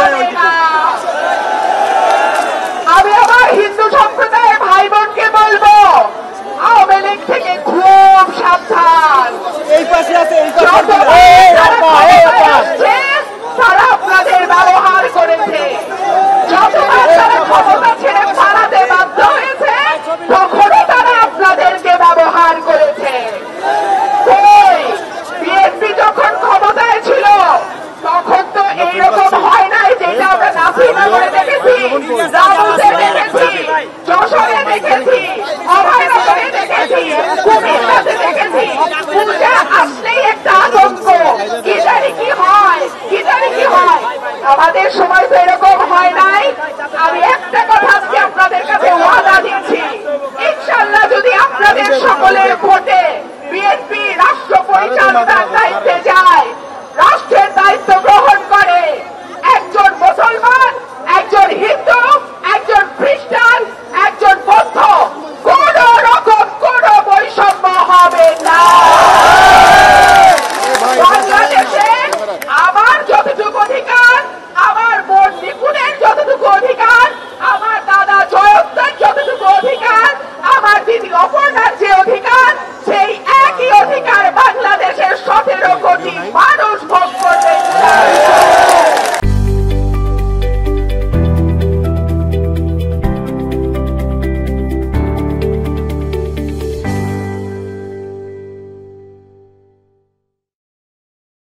হবে না। আমি আমার হিন্দু সম্প্রদায়ের ভাই বোনকে বলবো, আওয়ামী লীগ থেকে খুব সাবধান। তারা আপনাদের ব্যবহার করেছে, যতবার তারা ক্ষমতা ছেড়ে পালাতে বাধ্য হয়েছে তখনও তারা আপনাদেরকে ব্যবহার করেছে। বিএনপি যখন ক্ষমতায় ছিল তখন তো এইরকম হয় নাই, যেটা আমরা নাসিরনগরে দেখেছি, রামুতে দেখেছি, যশোরে দেখেছি, অভয়নগরে দেখেছি, কুমিল্লাতে দেখেছি। পূজা আসলেই একটা আতঙ্ক, কি জানি কি হয়, কি জানি কি হয়। আমাদের সময় তো এরকম হয় নাই। আমি একটা কথা আজকে আপনাদের কাছে ওয়াদা দিচ্ছি, ইনশাআল্লাহ যদি আপনাদের সকলের ভোটে বিএনপি রাষ্ট্র পরিচালনার দায়িত্ব